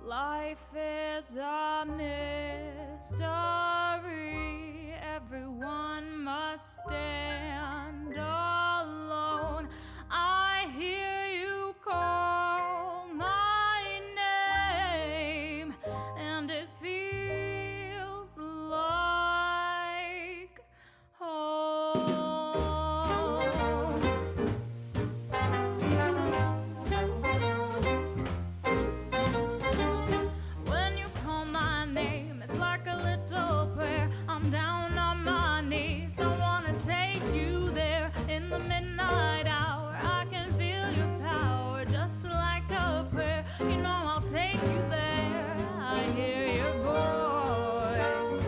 Life is a mystery. Everyone must stand alone. I hear you call my name, and it feels like home. When you call my name, it's like a little prayer. I'm down on my knees. I wanna take you there in the midnight hour. I can feel your power just like a prayer. You know I'll take you there. I hear your voice.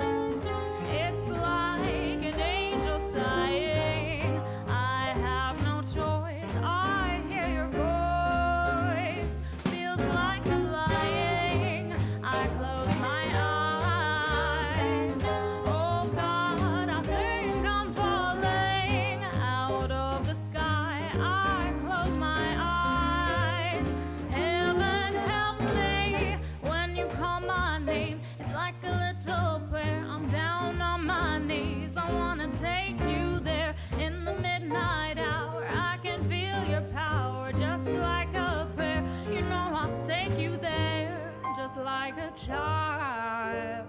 It's like an angel sighing. I have no choice. I hear your voice. Feels like flying. I close my eyes. Oh God, I think I'm falling out of the sky. I close my eyes. Heaven help me when you call my name. It's like a little prayer. I'm down on my knees. I wanna take you there in the midnight hour. I can feel your power just like a prayer. You know I'll take you there just like a child.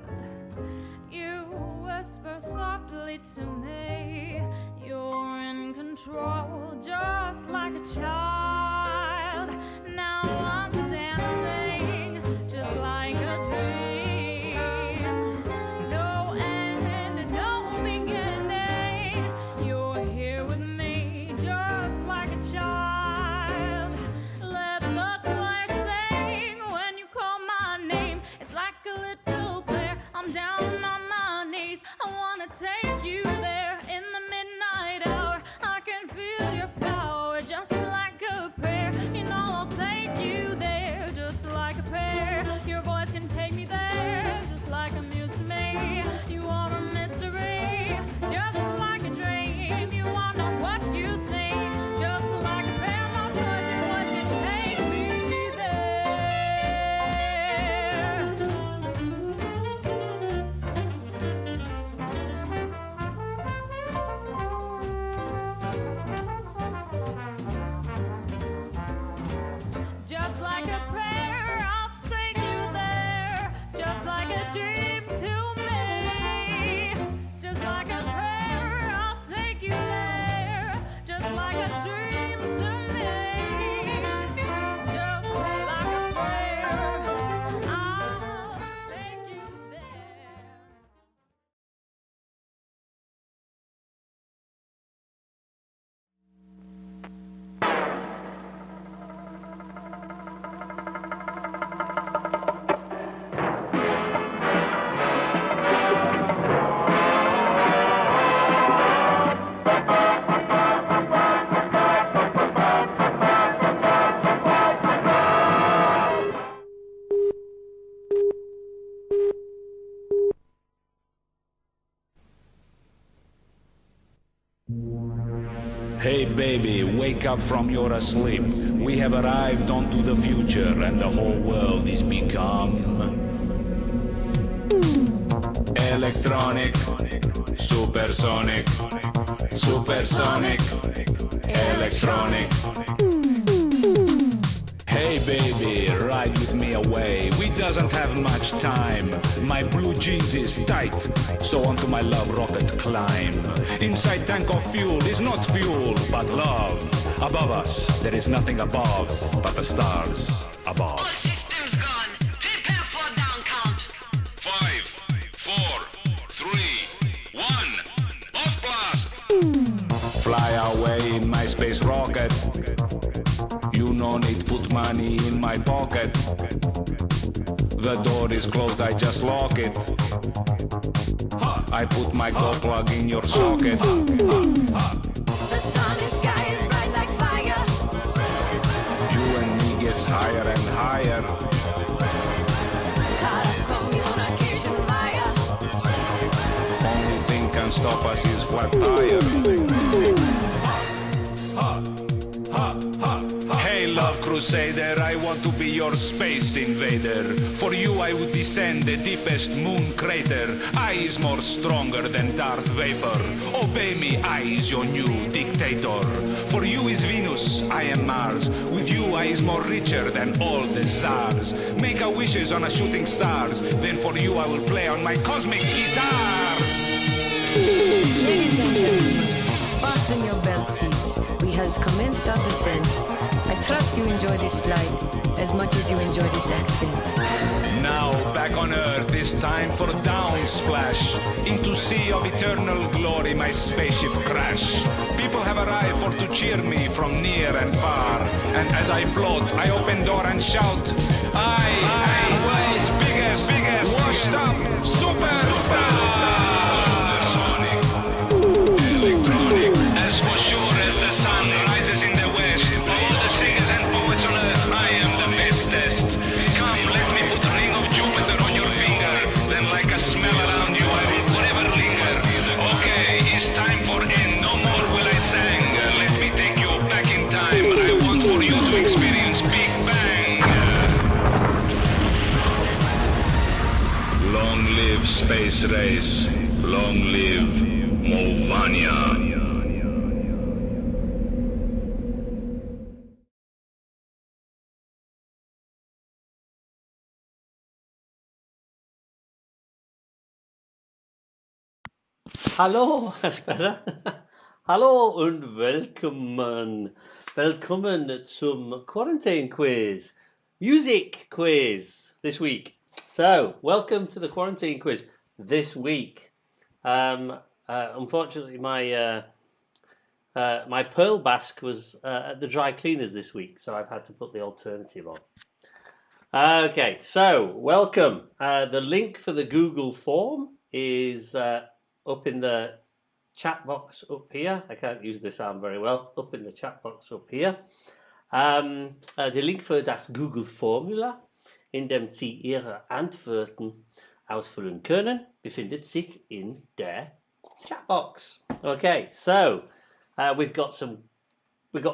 You whisper softly to me. You're in control just like a child. Now I'm dancing just like a dream. No end and no beginning. You're here with me just like a child. Let the choir sing when you call my name. It's like a little prayer. I'm down on my knees. I wanna take you there in the midnight hour. I can feel your power just like a prayer. You know I'll take you there just like a prayer. Your voice can take me there just like a muse to me. You are a mystery, just like a dream. You are not what you see, just like a prayer. No choice, your voice can take me there. Just like a prayer, I'll take you there. Just like a dream to me. Just like a prayer, I'll take you there. Just like a dream to me. Just like a prayer, I'll take you there. Hey baby, wake up from your sleep. We have arrived onto the future and the whole world is become electronic, supersonic, supersonic, electronic. Hey baby, ride with me away. We doesn't have much time. My blue jeans is tight, so onto my love rocket climb. Inside tank of fuel is not fuel, but love. Above us, there is nothing above, but the stars above. All systems gone. Prepare for down count. 5, 4, 3, 1, off blast! Fly away in my space rocket. You no need put money in my pocket. The door is closed, I just lock it. I put my cold plug in your socket. The sun is sky is bright like fire. You and me gets higher and higher. Cut off communication via. Only thing can stop us is flat tire. Hey love crusader, I want to be your space invader. For you I would descend the deepest moon crater. I is more stronger than Darth Vapor. Obey me, I is your new dictator. For you is Venus, I am Mars. With you I is more richer than all the Tsars. Make a wishes on a shooting stars. Then for you I will play on my cosmic guitars. Ladies and gentlemen, fasten your belt seats. We has commenced our descent. I trust you enjoy this flight as much as you enjoy this accent. Now, back on Earth, it's time for down splash. Into sea of eternal glory, my spaceship crash. People have arrived for to cheer me from near and far. And as I float, I open door and shout, I am world's biggest, washed up superstar! Electronic, as for sure as the sun rises in the west. Of all the singers and poets on earth, I am the bestest. Come, let me put a ring of Jupiter on your finger. Then like a smell around you, I will forever linger. Okay, it's time for end, no more will I sing. Let me take you back in time. I want for you to experience Big Bang. Long live space race. Long live Movania. Hallo, that's better. Hallo und willkommen. Willkommen zum Quarantine Quiz. Music quiz this week. So, welcome to the Quarantine Quiz this week. Unfortunately, my Pearl Basque was at the dry cleaners this week, so I've had to put the alternative on. Okay, so welcome. The link for the Google form is up in the chat box up here. I can't use this arm very well. Up in the chat box up here. Der Link für das Google-Formular, in dem Sie Ihre Antworten ausfüllen können, befindet sich in der chat box. Okay, so we've got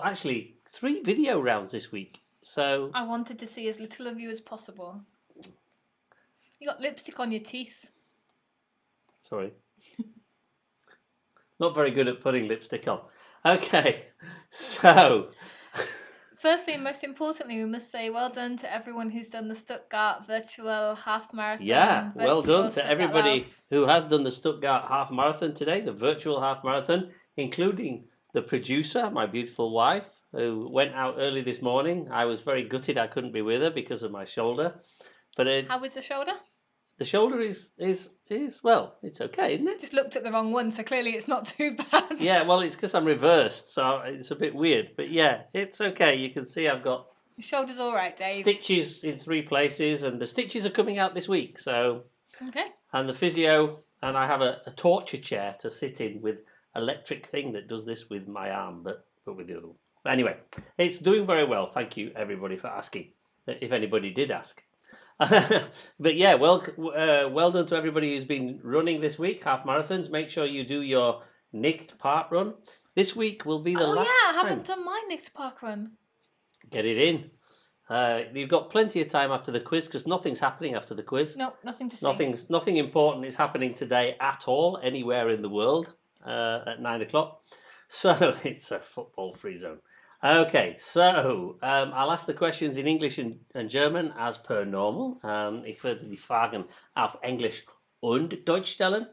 actually 3 video rounds this week. So I wanted to see as little of you as possible. You got lipstick on your teeth. Sorry. Not very good at putting lipstick on. Okay, so Firstly and most importantly, we must say well done to everyone who's done the Stuttgart virtual half marathon. yeah, well virtual done to Stuttgart everybody Lauf. who has done the Stuttgart half marathon today, the virtual half marathon, including the producer, my beautiful wife, who went out early this morning. I was very gutted I couldn't be with her because of my shoulder. But How was the shoulder? the shoulder is well, it's okay, isn't it? Just looked at the wrong one, so clearly it's not too bad. Yeah, well, it's because I'm reversed, so it's a bit weird. But yeah, it's okay. You can see I've got Your shoulder's all right, Dave. stitches in 3 places, and the stitches are coming out this week. So, Okay. and the physio, and I have a torture chair to sit in with electric thing that does this with my arm, but with the other one. But anyway, it's doing very well. Thank you everybody for asking, if anybody did ask. But yeah, well done to everybody who's been running this week, half marathons. Make sure you do your Nicked Park run. This week will be the Oh last yeah, I time. haven't done my Nicked Park run. Get it in. You've got plenty of time after the quiz because nothing's happening after the quiz. No, nothing to say. Nothing important is happening today at all anywhere in the world at 9 o'clock. So it's a football-free zone. Okay, so I'll ask the questions in English and German as per normal. Ich werde die Fragen auf Englisch und Deutsch stellen.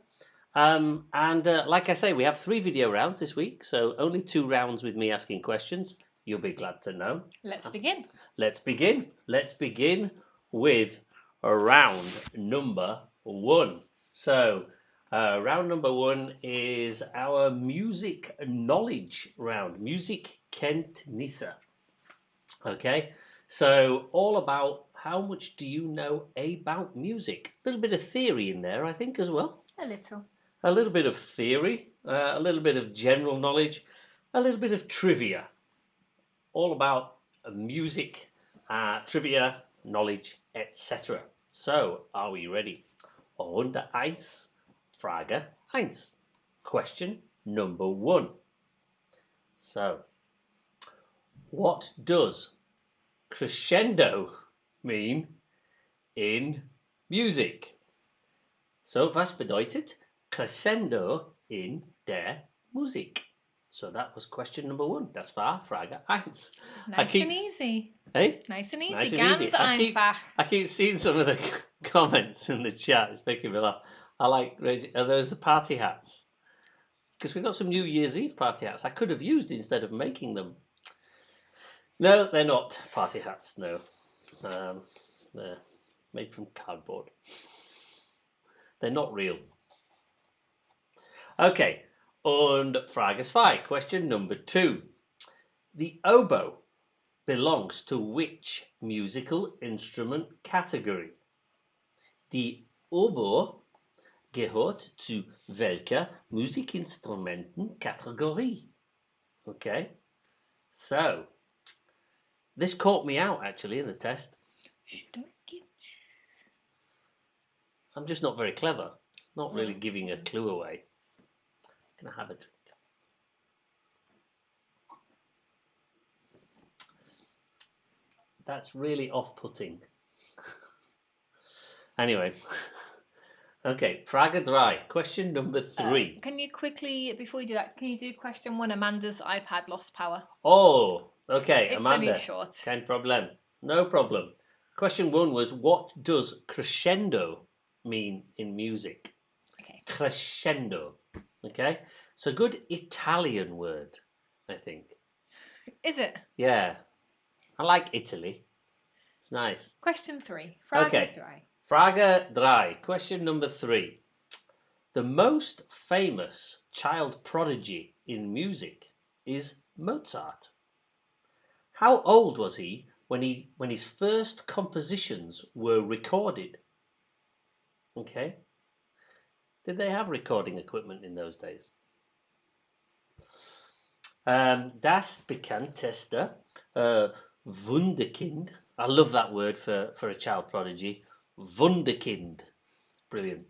And like I say, we have 3 video rounds this week, so only 2 rounds with me asking questions. You'll be glad to know. Let's begin. Let's begin. Let's begin with round number 1. So, round number 1 is our music knowledge round. Musikkenntnisse. Okay, so all about how much do you know about music? A little bit of theory in there, I think, as well. A little. A little bit of theory, a little bit of general knowledge, a little bit of trivia. All about music, trivia, knowledge, etc. So, are we ready? Runde 1, Frage 1. Question number 1. So, what does crescendo mean in music? So, was bedeutet crescendo in der Musik? So that was question number 1. Das war Frage 1. Nice and easy. Hey? Nice and easy. Nice and Ganz easy. einfach. I keep seeing some of the comments in the chat. It's making me laugh. I like raising. Are those the party hats? Because we've got some New Year's Eve party hats I could have used instead of making them. No, they're not party hats. No, they're made from cardboard. They're not real. Okay, und Frage 5. Question number 2. The oboe belongs to which musical instrument category? Die Oboe gehört zu welcher Musikinstrumentenkategorie? Okay, so this caught me out actually in the test. I'm just not very clever. It's not really giving a clue away. Can I have a drink? That's really off-putting. Anyway. Okay, Frage 3. Question number 3. Can you quickly, before you do that, can you do question 1? Amanda's iPad lost power. Oh, okay, It's Amanda. only short. Kein Problem. No problem. Question 1 was, what does crescendo mean in music? Okay. Crescendo. Okay, it's a good Italian word, I think. Is it? Yeah, I like Italy. It's nice. Question 3. Frage Okay. 3. Frage 3. Question number 3. The most famous child prodigy in music is Mozart. How old was he when his first compositions were recorded? Okay. Did they have recording equipment in those days? Das bekannteste Wunderkind. I love that word for a child prodigy. Wunderkind. It's brilliant.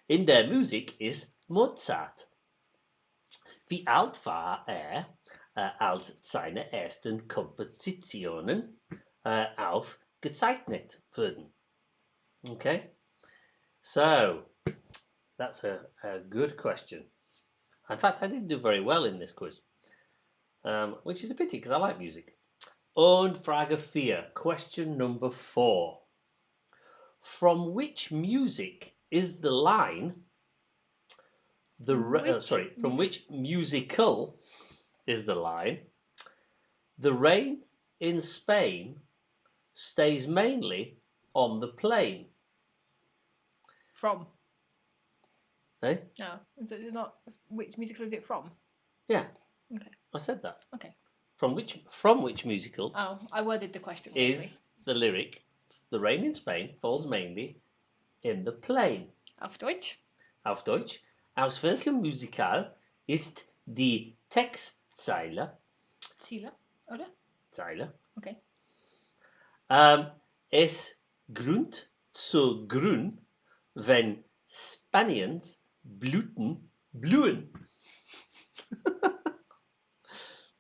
In der Musik ist Mozart. Wie alt war als seine ersten Kompositionen aufgezeichnet wurden? Okay, so that's a good question. In fact, I didn't do very well in this quiz, which is a pity because I like music. Und Frage 4, question number 4. From which music is the line? From which musical is the line? The rain in Spain stays mainly on the plain. From. Eh? No, it's not. Which musical is it from? Yeah. Okay. I said that. Okay. From which musical Oh, I worded the question. is the lyric? The rain in Spain falls mainly in the plain. Auf Deutsch. Auf Deutsch. Aus welchem Musical ist die Textzeile? Ziele, oder? Zeile. Okay. Es grünt so grün, wenn Spaniens blühen.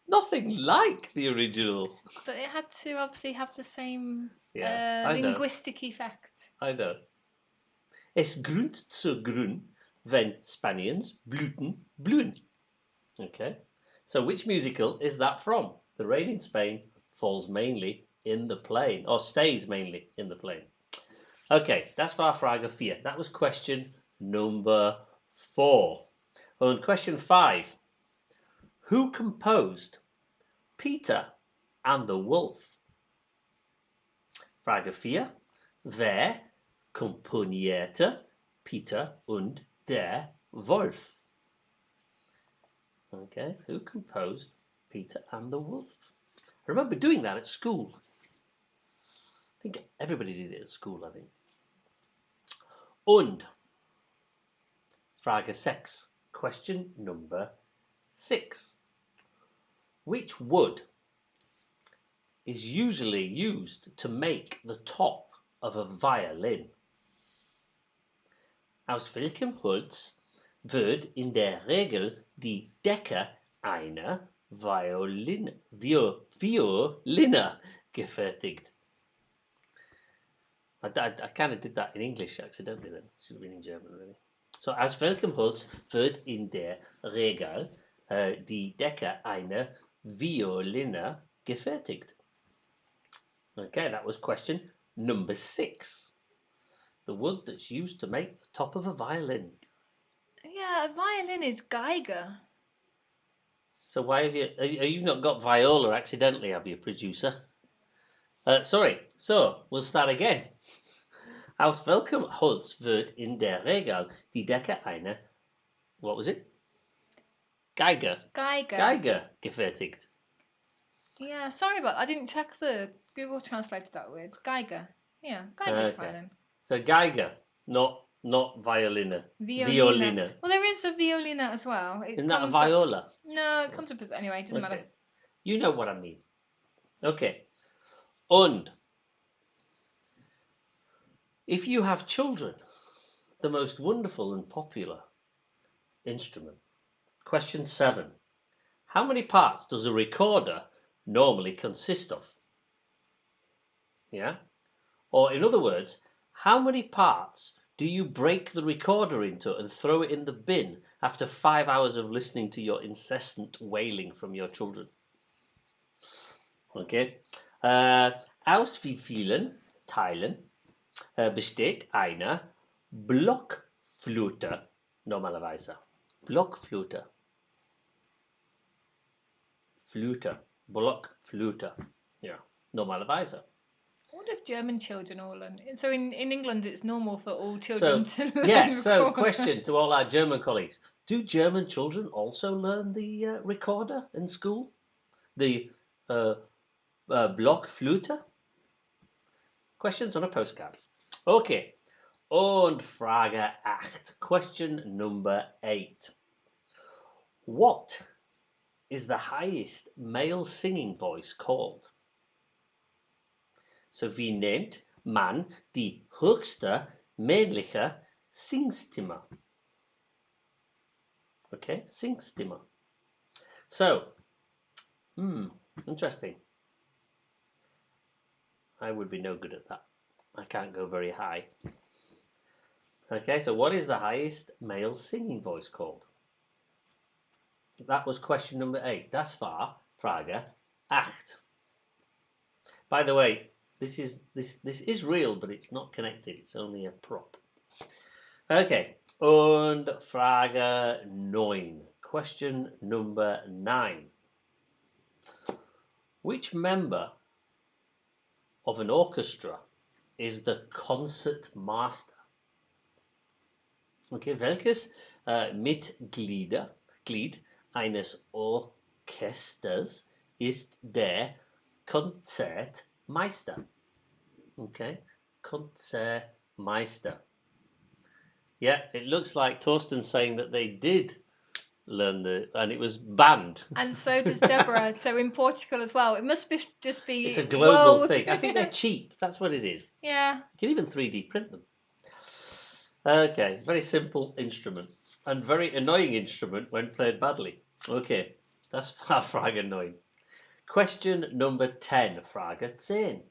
Nothing like the original. But it had to obviously have the same I know. linguistic effect. I know. Es grünt so grün, wenn Spaniens blühen. Okay. So which musical is that from? The rain in Spain falls mainly in the plain, or stays mainly in the plain. Okay, das war Frage 4. That was question number 4. And question 5. Who composed Peter and the Wolf? Frage 4. Wer komponierte Peter und der Wolf? Okay, who composed Peter and the Wolf? I remember doing that at school. I think everybody did it at school, I think. Und Frage 6. Question number 6. Which wood is usually used to make the top of a violin? Aus welchem Holz wird in der Regel die Decke einer Violine gefertigt. I kind of did that in English accidentally then. Should have been in German really. So, aus welchem Holz wird in der Regel die Decke einer Violine gefertigt? Okay, that was question number 6. The wood that's used to make the top of a violin. Yeah, a violin is Geiger. So why have you not got viola accidentally, have you, producer? Sorry, so we'll start again. Aus welchem Holz wird in der Regel die Decke einer, what was it? Geiger gefertigt. Yeah, sorry about that. I didn't check the Google translated that word. Geiger. Yeah, Geiger's violin. So Geiger, not violina. Violina. Well, there is a violina as well. Isn't that a viola? No, it comes up as anyway. It doesn't matter. You know what I mean. Okay. Und if you have children, the most wonderful and popular instrument. Question 7. How many parts does a recorder normally consist of? Yeah? Or in other words, how many parts do you break the recorder into and throw it in the bin after 5 hours of listening to your incessant wailing from your children? Okay. Aus wie vielen Teilen besteht eine Blockflöte normalerweise? Blockflöte. Blockflöte. Yeah, normalerweise. What if German children all learn? So in England, it's normal for all children to learn. Yeah, so question to all our German colleagues. Do German children also learn the recorder in school? The Blockflöte? Questions on a postcard. Okay. Und Frage 8. Question number 8. What is the highest male singing voice called? So wie nennt man die höchste männliche Singstimme? Okay, Singstimme. So, interesting. I would be no good at that. I can't go very high. Okay, so what is the highest male singing voice called? That was question number 8. Das war Frage 8. By the way, this is real, but it's not connected. It's only a prop. Okay, und Frage 9. Question number 9. Which member of an orchestra is the concertmaster? Okay, welches Mitglied eines Orchesters ist der Konzertmeister? Okay, Konzertmeister. Yeah, it looks like Torsten's saying that they did learn and it was banned. And so does Deborah. So in Portugal as well. It must just be. It's a global thing. I think they're cheap. That's what it is. Yeah. You can even 3D print them. Okay, very simple instrument and very annoying instrument when played badly. Okay, that's Frage 9. Question number 10, Frage 10.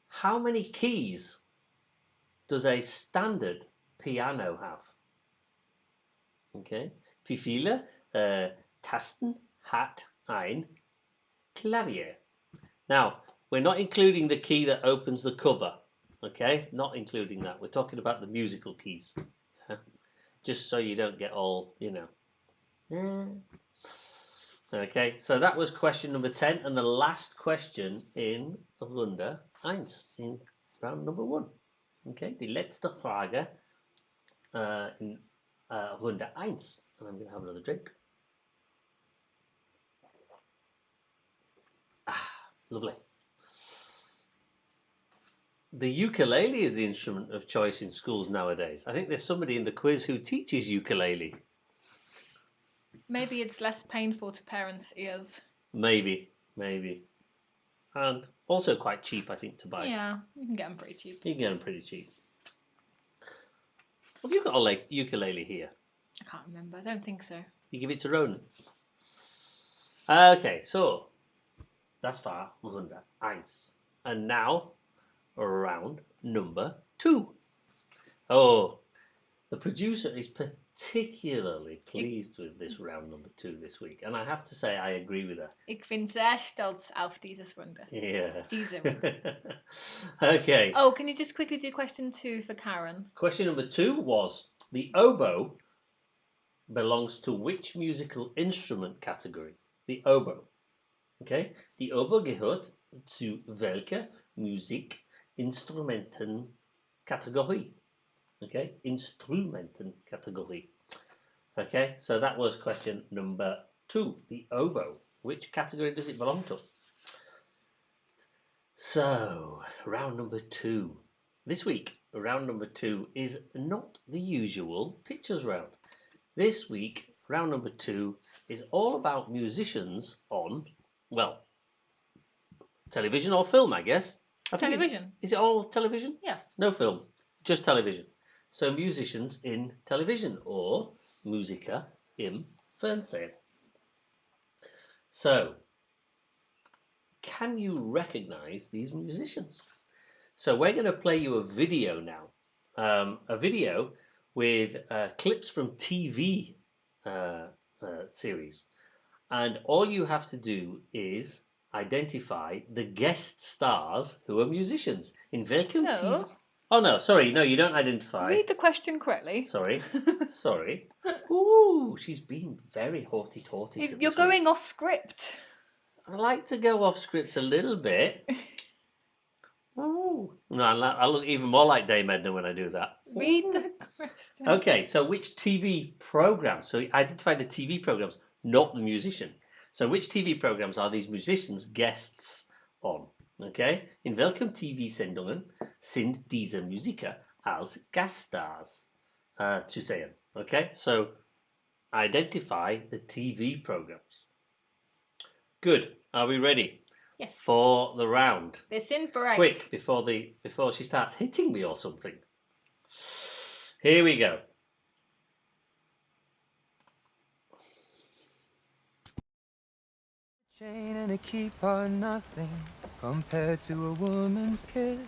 How many keys does a standard piano have? Okay, wie viele Tasten hat ein Klavier? Now, we're not including the key that opens the cover. Okay, not including that. We're talking about the musical keys. Yeah? Just so you don't get all, Okay, so that was question number 10 and the last question in Runde 1, in round number 1. Okay, die letzte Frage in Runde 1. And I'm going to have another drink. Lovely. The ukulele is the instrument of choice in schools nowadays. I think there's somebody in the quiz who teaches ukulele. Maybe it's less painful to parents' ears. Maybe. And also quite cheap, I think, to buy. Yeah, you can get them pretty cheap. You can get them pretty cheap. Have you got a ukulele here? I can't remember. I don't think so. You give it to Ronan. Okay, so Das war Runde 1. And now, round number 2. Oh, the producer is particularly pleased with this round number 2 this week. And I have to say, I agree with her. Ich bin sehr stolz auf dieses Runde. Yeah. Diese Runde. Okay. Oh, can you just quickly do question 2 for Karen? Question number 2 was, the oboe belongs to which musical instrument category? The oboe. Okay? Die Oboe gehört zu welcher Musikinstrumentenkategorie? Okay? Instrumentenkategorie. Okay? So that was question number 2. The oboe. Which category does it belong to? So, round number 2. This week, round number 2 is not the usual pictures round. This week, round number 2 is all about musicians on, well, television or film, I guess. Television. Is it all television? Yes. No film, just television. So musicians in television or Musiker im Fernsehen. So, can you recognize these musicians? So we're going to play you a video now. A video with clips from TV series. And all you have to do is identify the guest stars who are musicians. In welchem No. TV? Oh, no, sorry. No, you don't identify. Read the question correctly. Sorry. Sorry. Ooh, she's being very haughty-taughty. You're going off script. I like to go off script a little bit. Oh, no, I look even more like Dame Edna when I do that. Read the question. Okay, so which TV programs? So identify the TV programs, not the musician. So which TV programs are these musicians guests on? Okay, in welchem TV-Sendungen sind diese Musiker als Gaststars zu sehen? Okay, so identify the TV programs. Good. Are we ready? Yes. For the round. Wir sind bereit. Quick, before she starts hitting me or something. Here we go. Chain and a keep are nothing compared to a woman's kiss.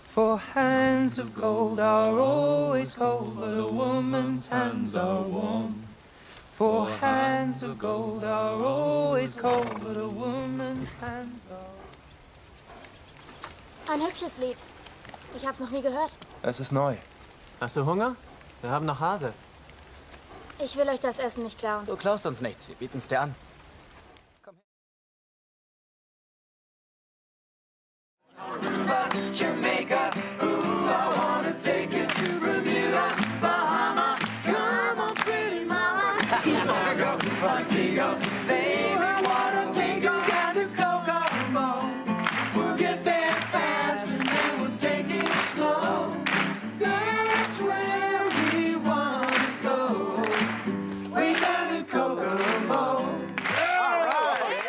For hands of gold are always cold, but a woman's hands are warm. For hands of gold are always cold, but a woman's hands are. Ein hübsches Lied. Ich hab's noch nie gehört. Es ist neu. Hast du Hunger? Wir haben noch Hase. Ich will euch das Essen nicht klauen. Du klaust uns nichts, wir bieten's dir an. Jamaica, ooh, I wanna take you to Bermuda, Bahama. Come on, pretty mama. You wanna go Montego, baby, wanna take you down to Kokomo. We'll get there fast and then we'll take it slow. That's where we wanna go. Way down to Kokomo. All right.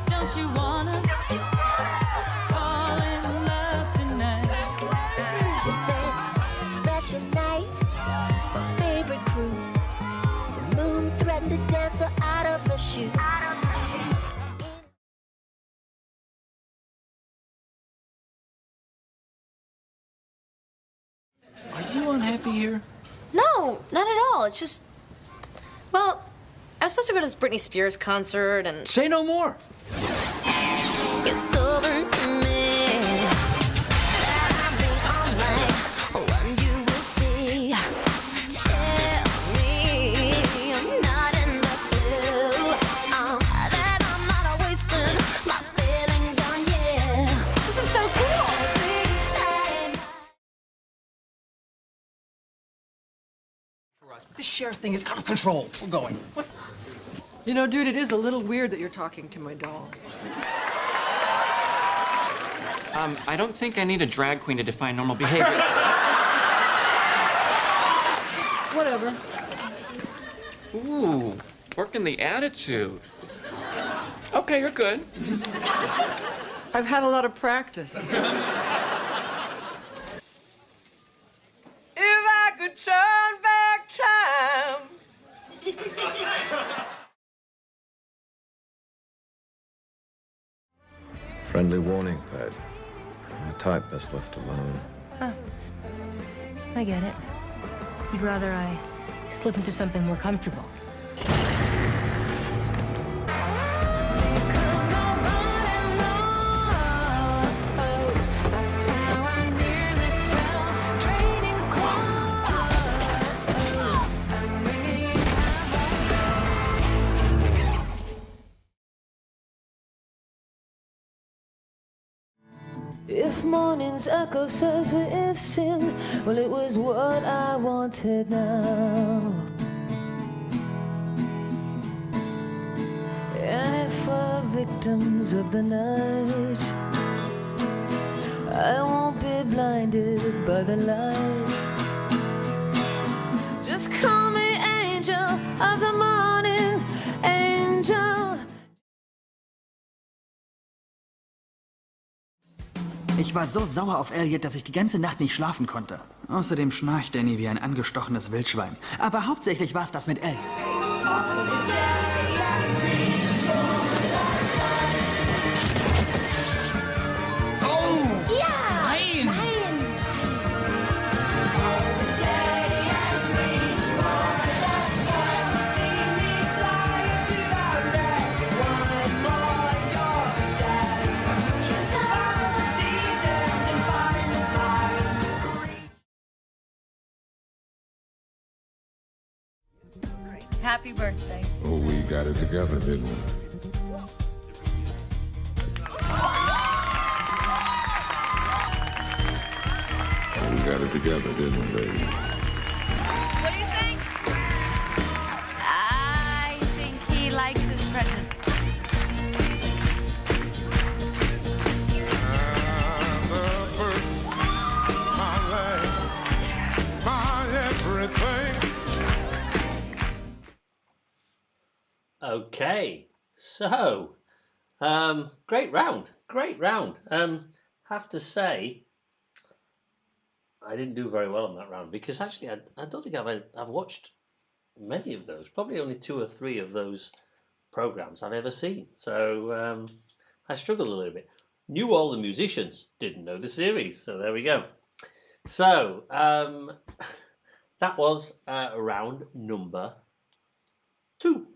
Don't you wanna fall in love tonight? She said, special night, my favorite crew. The moon threatened to dance her out of her shoes. Are you unhappy here? No, not at all. It's just, well, I was supposed to go to this Britney Spears concert and... Say no more. You're so into me. I've been all night. One you will see. Tell me I'm not in the blue. That I'm not wasting my feelings on you. This is so cool! This share thing is out of control. We're going. What? You know, dude, it is a little weird that you're talking to my doll. I don't think I need a drag queen to define normal behavior. Whatever. Ooh, Working the attitude. Okay, you're good. I've had a lot of practice. If I could turn back time. Friendly warning pad. The type best left alone. Oh. I get it. You'd rather I slip into something more comfortable. If morning's echo says we've sinned, well, it was what I wanted now. And if we're victims of the night, I won't be blinded by the light. Just call me angel of the morning, angel. Ich war so sauer auf Elliot, dass ich die ganze Nacht nicht schlafen konnte. Außerdem schnarcht Danny wie ein angestochenes Wildschwein. Aber hauptsächlich war es das mit Elliot. Oh! Ja! Nein! Nein! Happy birthday. Oh, we got it together, didn't we? Oh, we got it together, didn't we, baby? What do you think? I think he likes his present. Okay, so great round. Have to say, I didn't do very well on that round because actually I don't think I've watched many of those. Probably only 2 or 3 of those programs I've ever seen. So I struggled a little bit. Knew all the musicians, didn't know the series. So there we go. So that was round number 2.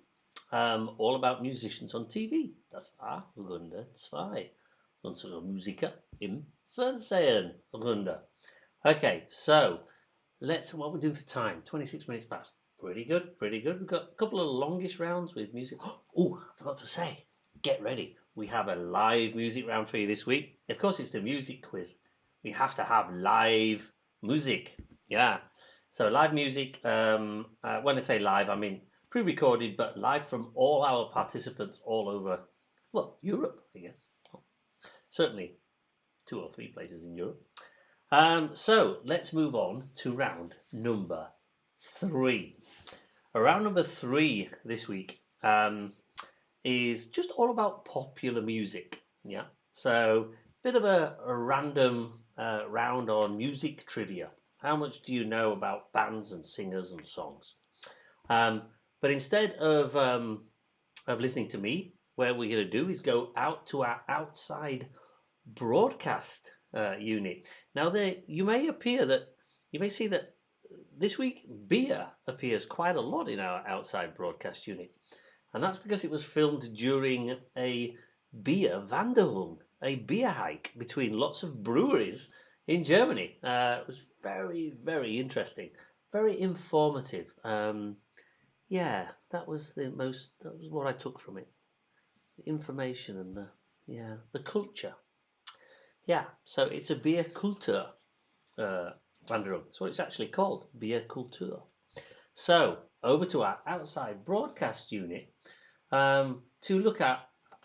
All about musicians on TV. Das war Runde 2. Unsere Musiker im Fernsehen Runde. Okay, so what we do for time? 26 minutes past. Pretty good. We've got a couple of longish rounds with music. Oh, I forgot to say, get ready. We have a live music round for you this week. Of course, it's the music quiz. We have to have live music. Yeah. So live music, when I say live, I mean pre-recorded, but live from all our participants all over, well, Europe, I guess. Certainly 2 or 3 places in Europe. So let's move on to round number 3. Round number 3 this week is just all about popular music. Yeah. So bit of a random round on music trivia. How much do you know about bands and singers and songs? But instead of listening to me, what we're going to do is go out to our outside broadcast unit. Now, you may see that this week beer appears quite a lot in our outside broadcast unit, and that's because it was filmed during a beer Wanderung, a beer hike between lots of breweries in Germany. It was very, very interesting, very informative. Yeah, that was what I took from it. The information and the culture. Yeah, so it's a beer Kultur Wanderung. That's what it's actually called, beer Kultur. So over to our outside broadcast unit to look at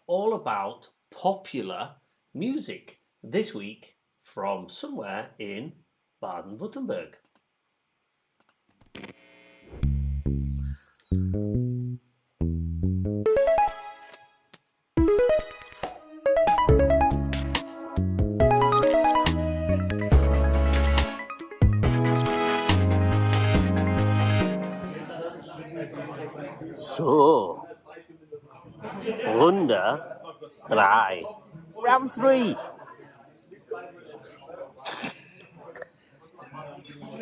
all about popular music this week from somewhere in Baden-Württemberg. So, Runde 3. Round 3.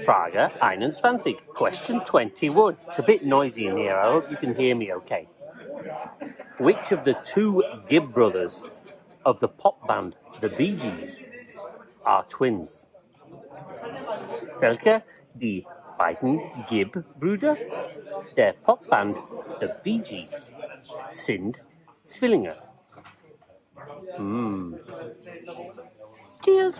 Frage 21. Question 21. It's a bit noisy in here. I hope you can hear me okay. Which of the two Gibb brothers of the pop band The Bee Gees are twins? Welche die beiden Gibb-Brüder der Popband The Bee Gees sind Zwillinge? Cheers.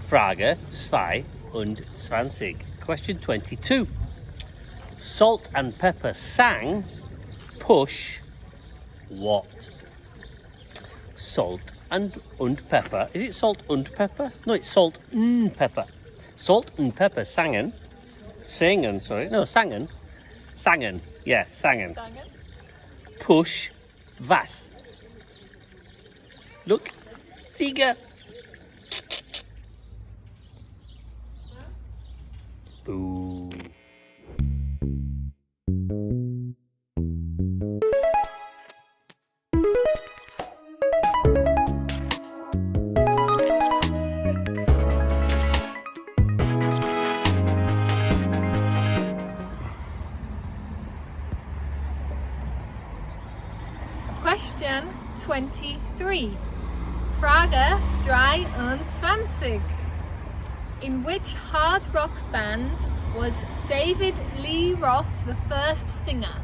Frage 22. Question 22. Salt and Pepper sang Push what? Salt and Pepper. Is it Salt und Pepper? No, it's Salt and Pepper. Salt and Pepper sangen. Sangen. Yeah, sangen. Push was? Look, Ziege. Boo. Question 23. Frage 23. In which hard rock band was David Lee Roth the first singer?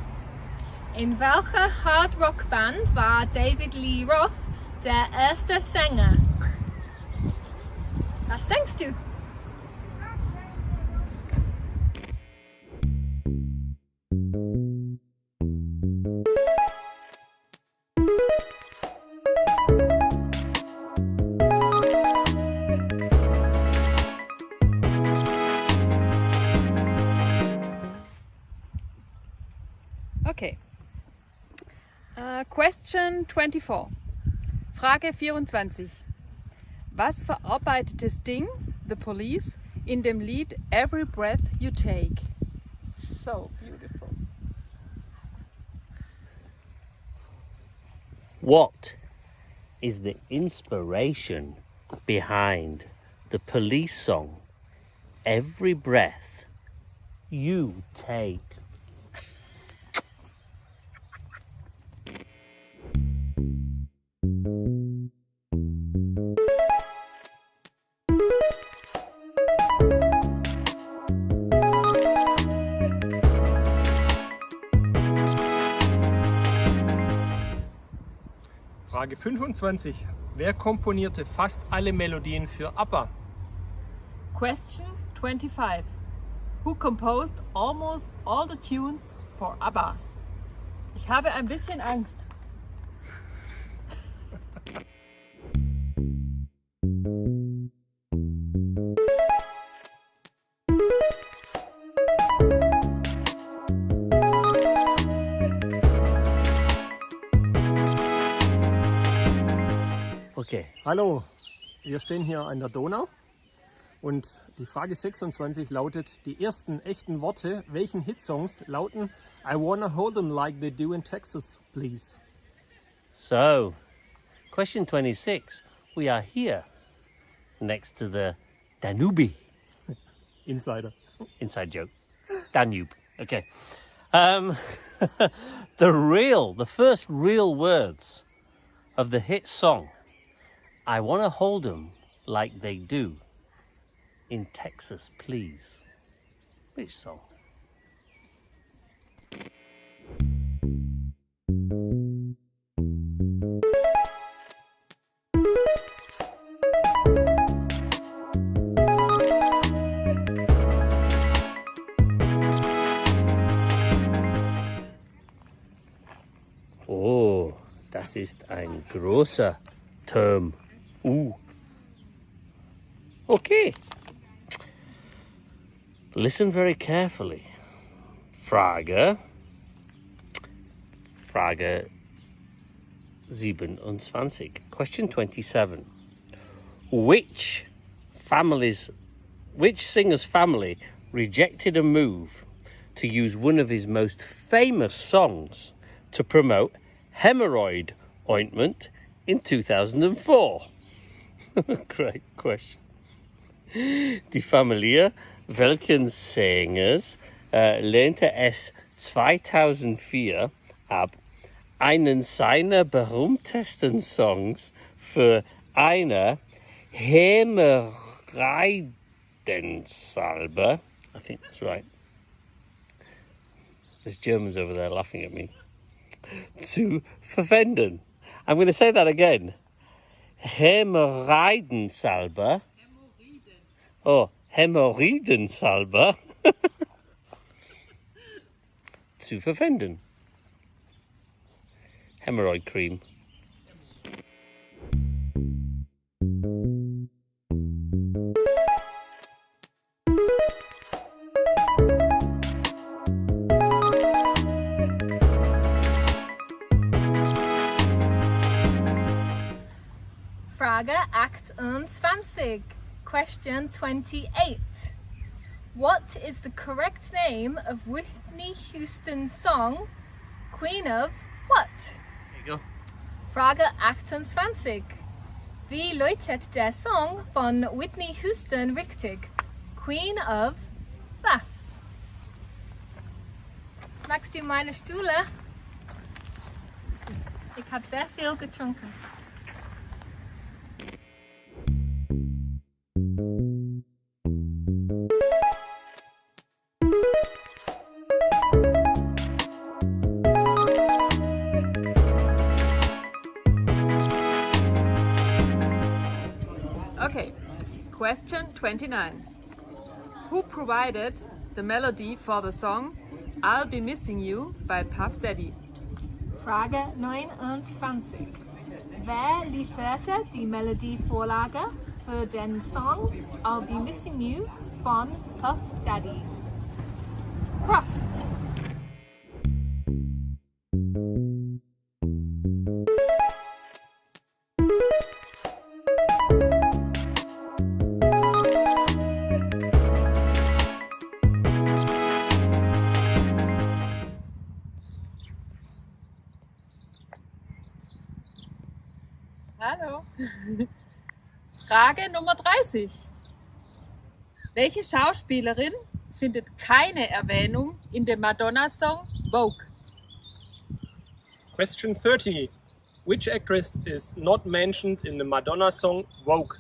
In welcher Hard Rock Band war David Lee Roth der erste Sänger? Was denkst du? Okay. Question 24. Frage 24. Was verarbeitete Sting, The Police, in dem Lied Every Breath You Take? So beautiful. What is the inspiration behind the Police song Every Breath You Take? Frage 25. Wer komponierte fast alle Melodien für ABBA? Question 25. Who composed almost all the tunes for ABBA? Ich habe ein bisschen Angst. Okay. Hallo, wir stehen hier an der Donau und die Frage 26 lautet, die ersten echten Worte welchen Hitsongs lauten I wanna hold them like they do in Texas, please. So, question 26. We are here next to the Danube. Insider. Inside joke. Danube. Okay. The first real words of the hit song I want to hold them like they do in Texas, please. Which song? Oh, das ist ein großer Term. Okay. Listen very carefully. Frage 27. Question 27. Which singer's family rejected a move to use one of his most famous songs to promote hemorrhoid ointment in 2004? Great question. Die Familie, welchen Sängers lehnte es 2004 ab, einen seiner berühmtesten Songs für eine Hämorrhoidensalbe, I think that's right. There's Germans over there laughing at me. Zu verwenden. I'm going to say that again. Hämorrhoidensalbe. Oh, Hämorrhoidensalbe. Zu verwenden. Hemorrhoid cream. Frage 28. Question 28. What is the correct name of Whitney Houston's song, Queen of what? There you go. Frage 28. Wie lautet der Song von Whitney Houston richtig? Queen of was? Magst du meine Stühle? Ich habe sehr viel getrunken. Okay, question 29. Who provided the melody for the song I'll Be Missing You by Puff Daddy? Frage 29. Wer lieferte die Melodievorlage für den Song I'll Be Missing You von Puff Daddy? Prost! Hallo. Frage Nummer 30. Welche Schauspielerin findet keine Erwähnung in dem Madonna-Song Vogue? Question 30. Which actress is not mentioned in the Madonna song Vogue?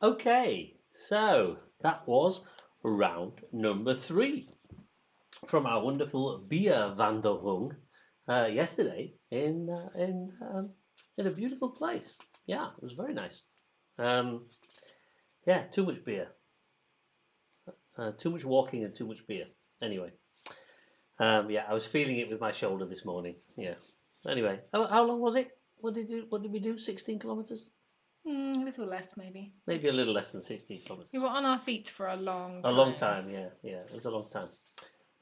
Okay, so that was round number 3 from our wonderful beer wanderung yesterday in a beautiful place. Yeah, it was very nice. Yeah, too much beer, too much walking, and too much beer. Anyway, yeah, I was feeling it with my shoulder this morning. Yeah. Anyway, how long was it? What did we do? 16 kilometers? A little less, maybe. Maybe a little less than 16 kilometers. We were on our feet for a long time. A long time, yeah, it was a long time.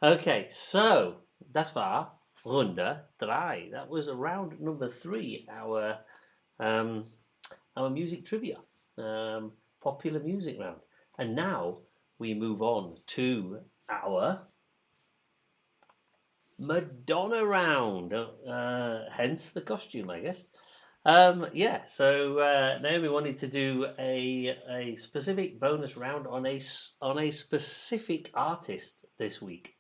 Okay, so das war Runde 3. That was round number 3, our music trivia, popular music round. And now we move on to our Madonna round, hence the costume, I guess. Yeah, so Naomi wanted to do a specific bonus round on a specific artist this week.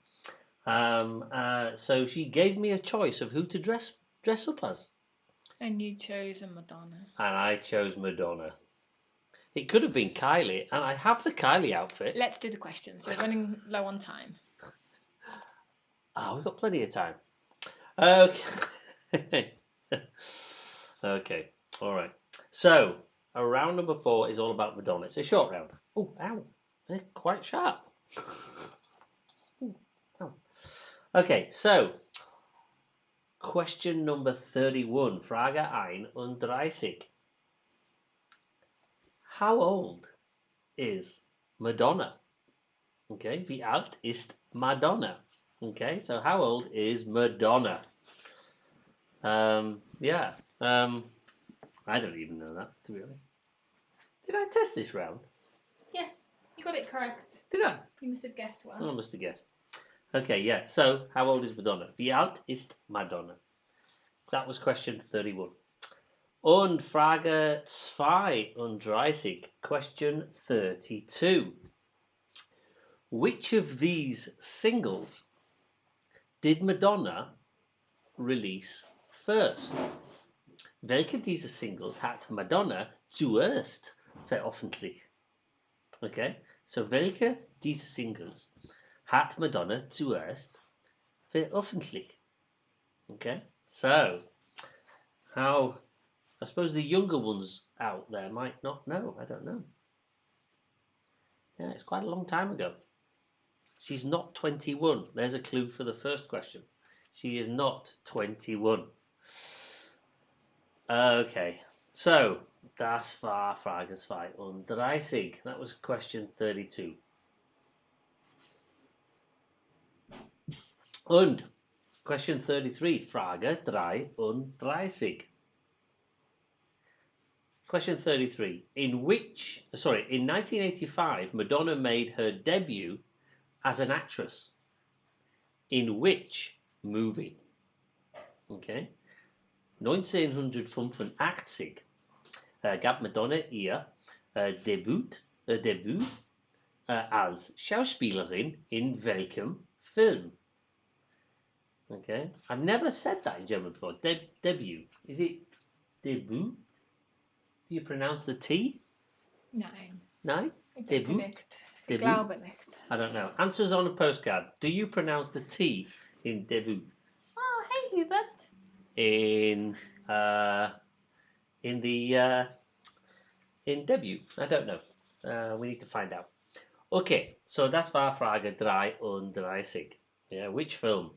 So she gave me a choice of who to dress up as. And you chose a Madonna. And I chose Madonna. It could have been Kylie, and I have the Kylie outfit. Let's do the questions. We're running low on time. We've got plenty of time. Okay. Okay, all right. So, round number 4 is all about Madonna. It's a short round. Oh, ow. They're quite sharp. Ooh, ow. Okay, so question number 31. Frage 31. How old is Madonna? Okay, wie alt ist Madonna? Okay, so how old is Madonna? Yeah. I don't even know that, to be honest. Did I test this round? Yes, you got it correct. Did I? You must have guessed well. Oh, I must have guessed. Okay, yeah. So, how old is Madonna? Wie alt ist Madonna? That was question 31. Und Frage 32. Question 32. Which of these singles did Madonna release first? Welche dieser Singles hat Madonna zuerst veröffentlicht? Okay, so welche dieser Singles hat Madonna zuerst veröffentlicht? Okay, so how, I suppose the younger ones out there might not know. I don't know. Yeah, it's quite a long time ago. She's not 21. There's a clue for the first question. She is not 21. Okay, so das war Frage 32. That was question 32. Und question 33, Frage 33. Question 33. In 1985, Madonna made her debut as an actress. In which movie? Okay. 1985 gab Madonna ihr Debüt als Schauspielerin in welchem Film? Okay, I've never said that in German before. Debut. Is it debut? Do you pronounce the T? Nein. No? Ich denke Debut? nicht. Ich Debut? glaube nicht. I don't know. Answers on a postcard. Do you pronounce the T in debut? Oh, hey, Hubert. In debut? I don't know. We need to find out. Okay, so das war Frage 33. Yeah, which film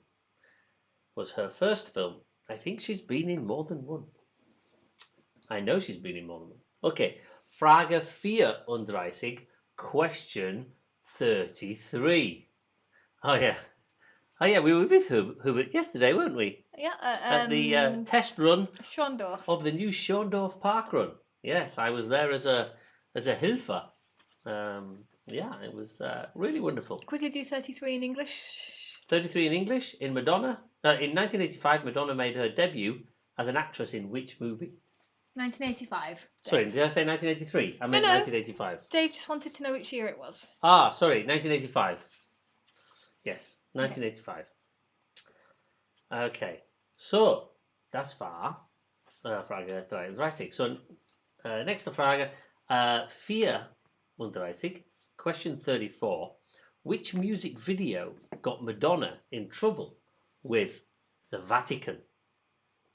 was her first film? I think she's been in more than one. I know she's been in more than one. Okay, Frage 34. Question 33. Oh yeah, we were with Hubert yesterday, weren't we? Yeah, At the test run Schondorf. of the new Schondorf Park Run. Yes, I was there as a Hilfer. Yeah, it was really wonderful. Quickly do 33 in English. 33 in English. In 1985, Madonna made her debut as an actress in which movie? 1985. Sorry, did I say 1983? I meant No. 1985. Dave just wanted to know which year it was. Ah, sorry, 1985. Yes, 1985. Okay, so das war Frage 33. So, nächste Frage 34. Question 34. Which music video got Madonna in trouble with the Vatican?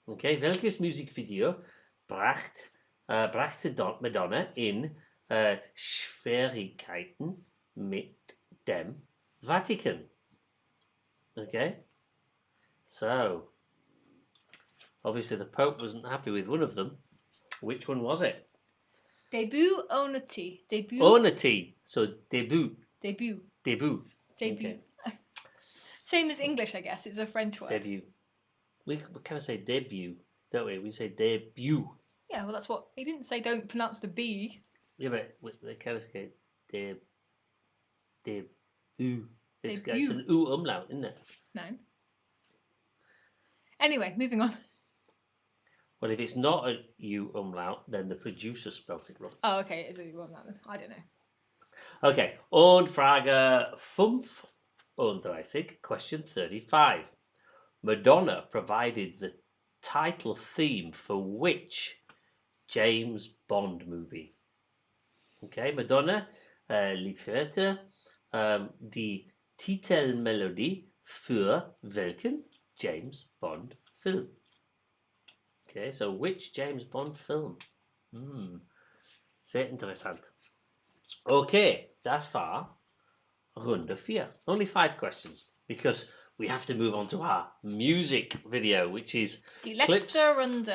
Okay, welches Musikvideo brachte Madonna in Schwierigkeiten mit dem Vatican? Okay, so obviously the Pope wasn't happy with one of them. Which one was it? Debut ohne T. Debut. Ohne T. So debut. Debut. Debut. Debut. Okay. Same as English, I guess. It's a French word. Debut. We kind of say debut, don't we? We say debut. Yeah, well, that's what he didn't say. Don't pronounce the B. Yeah, but they kind of say debut. It's Debut. an U umlaut, isn't it? No. Anyway, moving on. Well, if it's not a U umlaut, then the producer spelt it wrong. Oh, okay. Is it one that then? I don't know. Okay. Und Frage 35. Question 35. Madonna provided the title theme for which James Bond movie? Okay, Madonna lieferte die Titelmelodie für welchen James Bond Film? Okay, so which James Bond film? Sehr interessant. Okay, das war Runde 4. Only 5 questions because we have to move on to our music video, which is Die clips letzte Runde.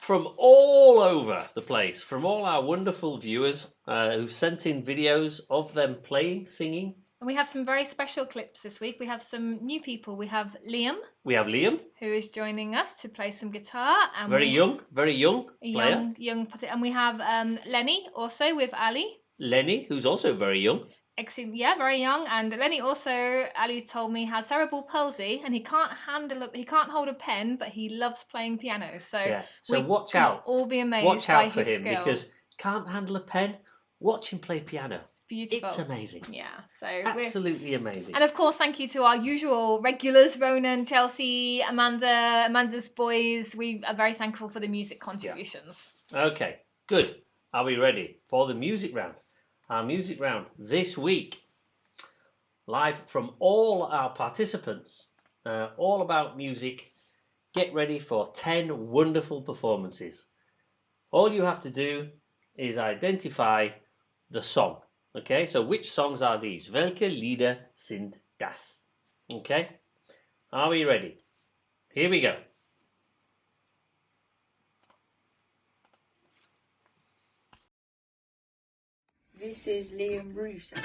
from all over the place, from all our wonderful viewers who've sent in videos of them playing, singing. And we have some very special clips this week. We have some new people. We have Liam, We have Liam, who is joining us to play some guitar. And very young a player. young, and we have Lenny also with Ali. Lenny, who's also very young. Excellent, yeah, very young. And Lenny also, Ali told me, has cerebral palsy, and he can't hold a pen, but he loves playing piano. So Yeah. So we watch can out. all be amazed Watch by out for his him skill. because can't handle a pen. Watch him play piano. Beautiful. It's amazing. Yeah, so Absolutely amazing. And of course, thank you to our usual regulars, Ronan, Chelsea, Amanda's boys. We are very thankful for the music contributions. Yeah. Okay, good. Are we ready for the music round? Our music round this week, live from all our participants, all about music. Get ready for 10 wonderful performances. All you have to do is identify the song. Okay, so which songs are these? Welche Lieder sind das? Okay, are we ready? Here we go. This is Liam Russo.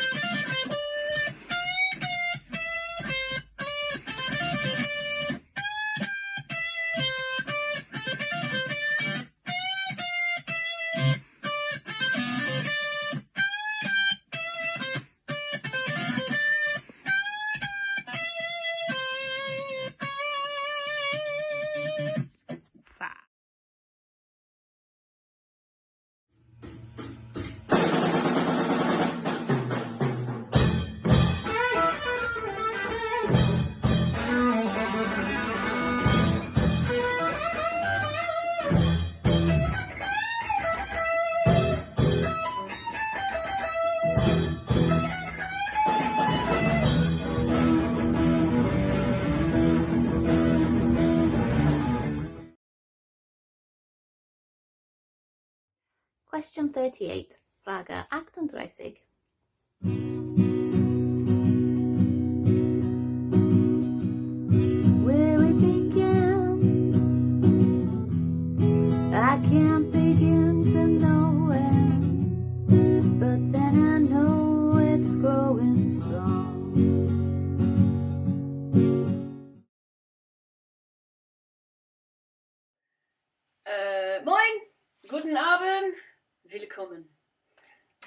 Question 38. Frage 38. Where we begin, I can't begin to know it, but then I know it's growing strong. Moin, guten Abend, willkommen.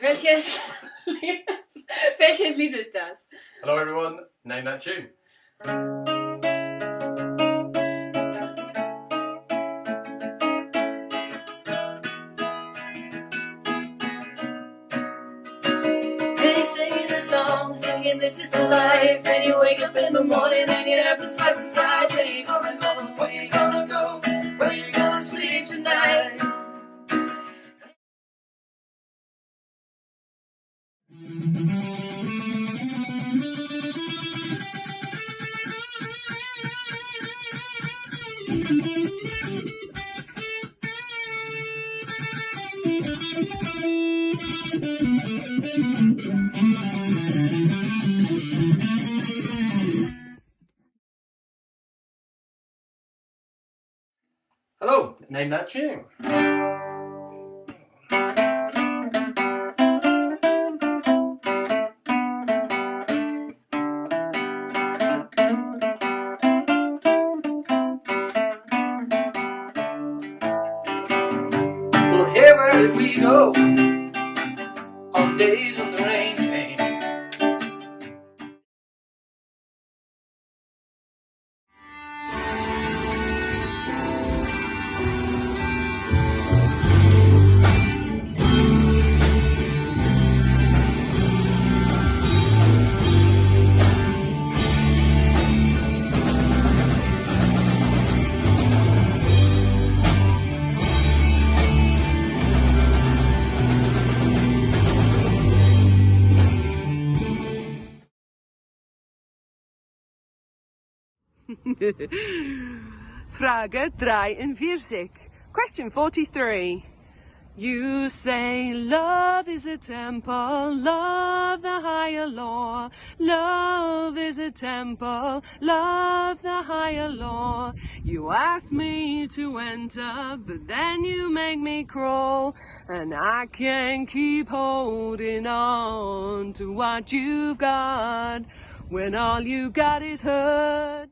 Welches Lied ist das? Hello everyone, name that tune. Then you sing the song, singing this is the life. And you wake up in the morning and you have to twice the size. Where you gonna go? Where you gonna go? Where you gonna sleep tonight? Hello, name that tune. Well, wherever did we go on days when the rain came? Frage 43. Question 43. You say love is a temple, love the higher law. Love is a temple, love the higher law. You ask me to enter, but then you make me crawl. And I can't keep holding on to what you've got when all you got is hurt.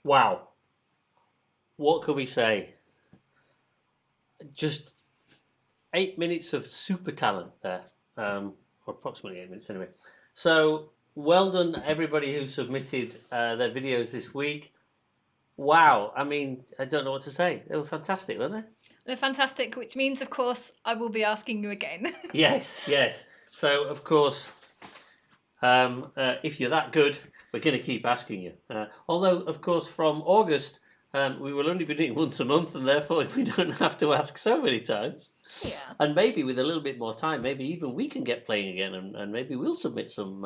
Wow. What could we say? Just 8 minutes of super talent there. Or approximately 8 minutes anyway. So well done everybody who submitted their videos this week. Wow. I mean, I don't know what to say. They were fantastic, weren't they? They're fantastic, which means, of course, I will be asking you again. Yes, yes. So, of course, if you're that good, we're going to keep asking you. Although, of course, from August, we will only be doing once a month, and therefore we don't have to ask so many times. Yeah. And maybe with a little bit more time, maybe even we can get playing again, and maybe we'll submit some.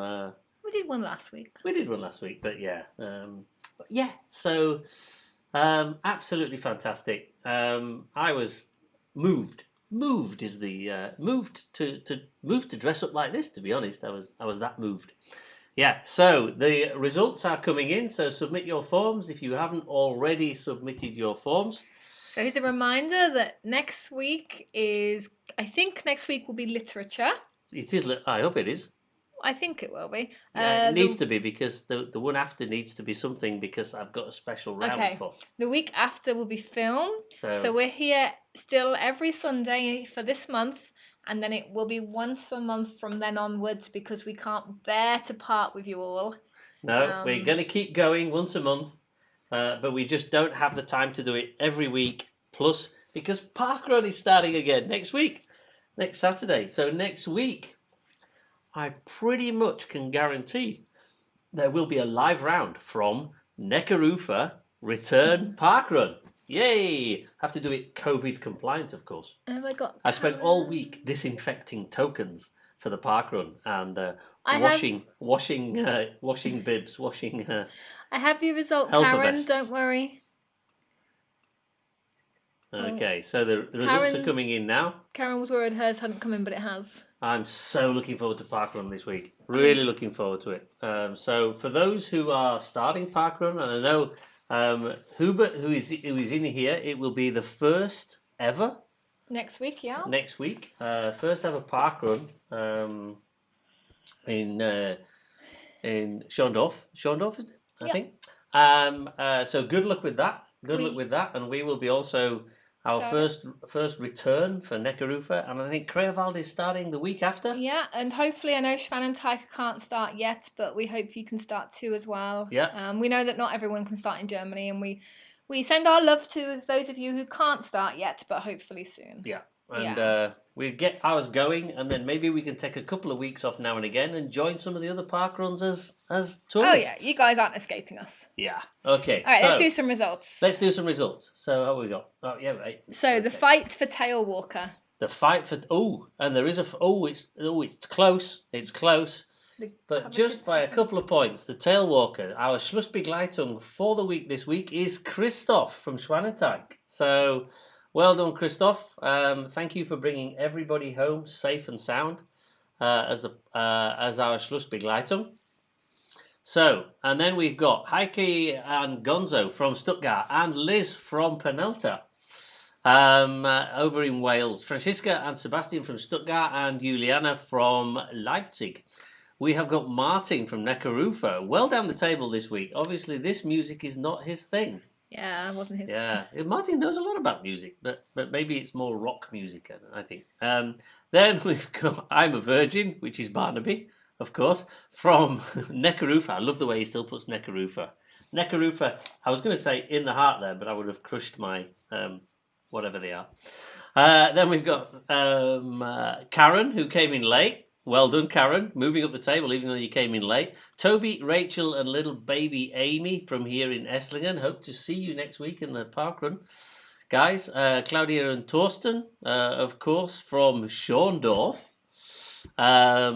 We did one last week. We did one last week, but yeah. So absolutely fantastic. I was moved. Moved is the moved to dress up like this. To be honest, I was that moved. Yeah. So the results are coming in. So submit your forms if you haven't already submitted your forms. So here's a reminder that next week I think next week will be literature. It is. I hope it is. I think it will be. It needs to be, because the one after needs to be something, because I've got a special round for. The week after will be film. So we're here still every Sunday for this month, and then it will be once a month from then onwards, because we can't bear to part with you all. No, we're going to keep going once a month, but we just don't have the time to do it every week. Plus, because Parkrun is starting again next week, next Saturday. So next week, I pretty much can guarantee there will be a live round from Neckarufa Return Parkrun. Yay! Have to do it COVID compliant, of course. Oh my god! I spent all week disinfecting tokens for the parkrun and washing bibs, washing. I have the result, Alpha Karen. vests. Don't worry. Okay, so the results are coming in now. Karen was worried hers hadn't come in, but it has. I'm so looking forward to parkrun this week. Really looking forward to it. So for those who are starting parkrun, and I know Hubert, who is in here, it will be the first ever. Next week, yeah. Next week, first ever parkrun in Schondorf, isn't it? I think. So good luck with that. Good luck with that, and we will be also our first return for Neckarufa, and I think Creovalde is starting the week after. Yeah, and hopefully, I know Schwan and Tyke can't start yet, but we hope you can start too as well. Yeah. We know that not everyone can start in Germany, and we send our love to those of you who can't start yet, but hopefully soon. Yeah. And we get ours going, and then maybe we can take a couple of weeks off now and again and join some of the other park runs as tourists. Oh yeah, you guys aren't escaping us. Yeah. Okay. All right, let's do some results. Let's do some results. So what have we got? Oh yeah, right. So the fight for Tailwalker. The fight for and there is it's close. It's close. But just by a couple of points, the Tailwalker, our Schlussbegleitung for the week this week is Christoph from Schwanenteich. So well done, Christoph. Thank you for bringing everybody home safe and sound as our Schlussbegleitung. So, and then we've got Heike and Gonzo from Stuttgart and Liz from Penelta over in Wales. Francisca and Sebastian from Stuttgart and Juliana from Leipzig. We have got Martin from Neckarufa. Well down the table this week. Obviously, this music is not his thing. Yeah, it wasn't his. Yeah, Martin knows a lot about music, but maybe it's more rock music, I think. Then we've got I'm a Virgin, which is Barnaby, of course, from Neckarufa. I love the way he still puts Neckarufa. Neckarufa, I was going to say in the heart there, but I would have crushed my whatever they are. Then we've got Karen, who came in late. Well done, Karen. Moving up the table, even though you came in late. Toby, Rachel, and little baby Amy from here in Esslingen. Hope to see you next week in the parkrun. Guys, Claudia and Torsten, of course, from Schorndorf.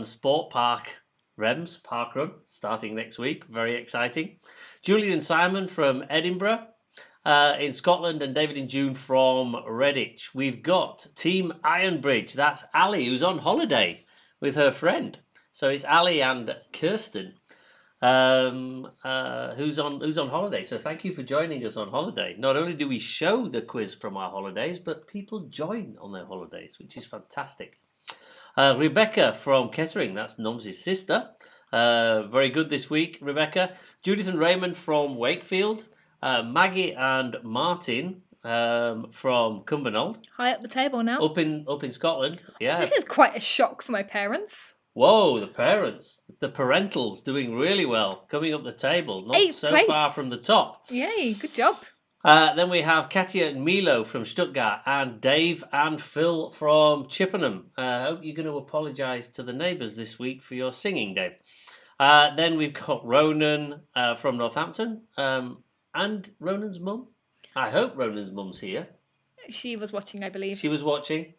Sport Park Rems Parkrun, starting next week. Very exciting. Julian and Simon from Edinburgh. In Scotland, and David and June from Redditch. We've got Team Ironbridge. That's Ali, who's on holiday with her friend. So it's Ali and Kirsten who's on holiday. So thank you for joining us on holiday. Not only do we show the quiz from our holidays, but people join on their holidays, which is fantastic. Rebecca from Kettering, that's Noms' sister. Very good this week, Rebecca. Judith and Raymond from Wakefield. Maggie and Martin from Cumbernauld. High up the table now. Up in Scotland, yeah. This is quite a shock for my parents. Whoa, the parents. The parentals doing really well. Coming up the table. Not 8th so place. far from the top. Yay, good job. Then we have Katya and Milo from Stuttgart and Dave and Phil from Chippenham. I hope you're going to apologise to the neighbours this week for your singing, Dave. Then we've got Ronan from Northampton. And Ronan's mum. I hope Ronan's mum's here. She was watching, I believe. She was watching.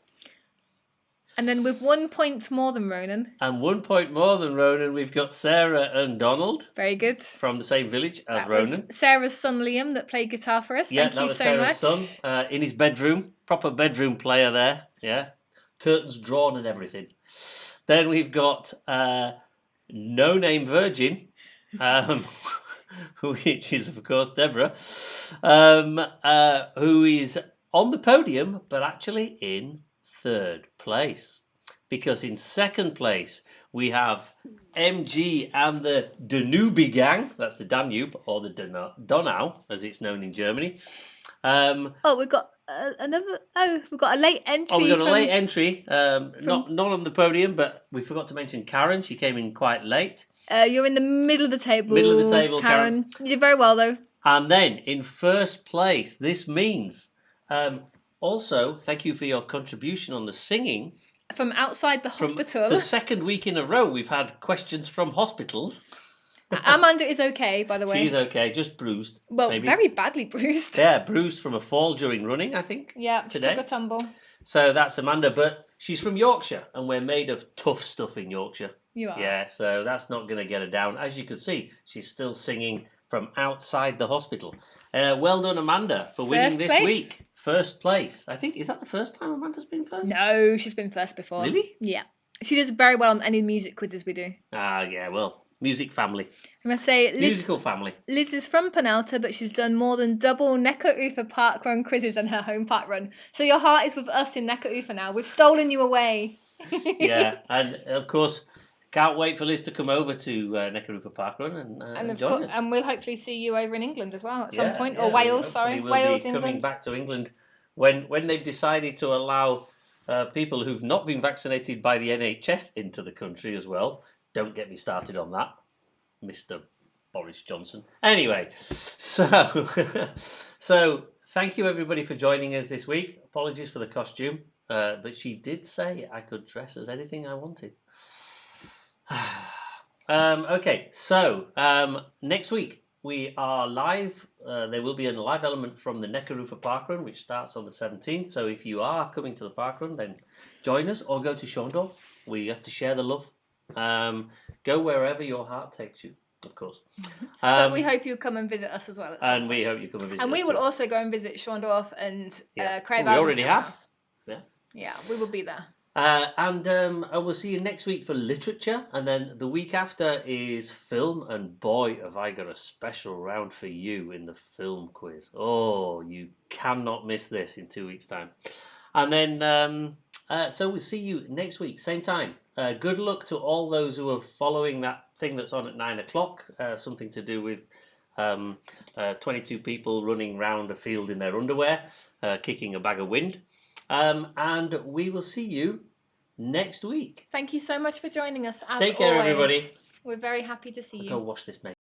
And then with 1 point more than Ronan. And 1 point more than Ronan, we've got Sarah and Donald. Very good. From the same village as That Ronan. was Sarah's son Liam that played guitar for us. Yeah, Thank that you was so Sarah's much. son in his bedroom. Proper bedroom player there. Yeah. Curtains drawn and everything. Then we've got No Name Virgin. Which is, of course, Deborah, who is on the podium, but actually in 3rd place. Because in 2nd place, we have MG and the Danube gang. That's the Danube, or the Donau, as it's known in Germany. We've got we've got a late entry. Oh, we've got a late entry. Not on the podium, but we forgot to mention Karen. She came in quite late. You're in the middle of the table. Middle of the table, Karen. You did very well, though. And then in 1st place, this means also thank you for your contribution on the singing. From outside the hospital. The 2nd week in a row, we've had questions from hospitals. Amanda is okay, by the way. She's okay, just bruised. Well, maybe. Very badly bruised. Yeah, bruised from a fall during running, I think. Yeah, today. took a tumble. So that's Amanda, but she's from Yorkshire, and we're made of tough stuff in Yorkshire. You are. Yeah, so that's not going to get her down. As you can see, she's still singing from outside the hospital. Well done, Amanda, for winning this week. 1st place. I think, is that the first time Amanda's been first? No, she's been first before. Really? Yeah. She does very well on any music quizzes we do. Yeah, well, music family. I must say, Musical family. Liz is from Penelta, but she's done more than double Neckarufa parkrun quizzes in her home parkrun. So your heart is with us in Neckarufa now. We've stolen you away. Yeah, and of course, can't wait for Liz to come over to Neckarufa Parkrun and join us. And we'll hopefully see you over in England as well at some point. Yeah, Or Wales, sorry. We'll Wales, be England. coming back to England when they've decided to allow people who've not been vaccinated by the NHS into the country as well. Don't get me started on that, Mr. Boris Johnson. Anyway, so thank you everybody for joining us this week. Apologies for the costume, but she did say I could dress as anything I wanted. Okay, so next week we are live. There will be a live element from the Neckarufa Parkrun, which starts on the 17th. So if you are coming to the parkrun, then join us or go to Schorndorf. We have to share the love. Go wherever your heart takes you, of course. But we hope you come and visit us as well. At some And point. we hope you come and visit And us we will too. also go and visit Schwandorf and Craig. We already have. Yeah. Yeah, we will be there. And we'll see you next week for literature, and then the week after is film. And boy, have I got a special round for you in the film quiz. Oh, you cannot miss this in 2 weeks' time. And then, so we'll see you next week, same time. Good luck to all those who are following that thing that's on at 9 o'clock, something to do with 22 people running round a field in their underwear, kicking a bag of wind. And we will see you next week. Thank you so much for joining us. As Take care, always. everybody. We're very happy to see you. Go wash this, mate.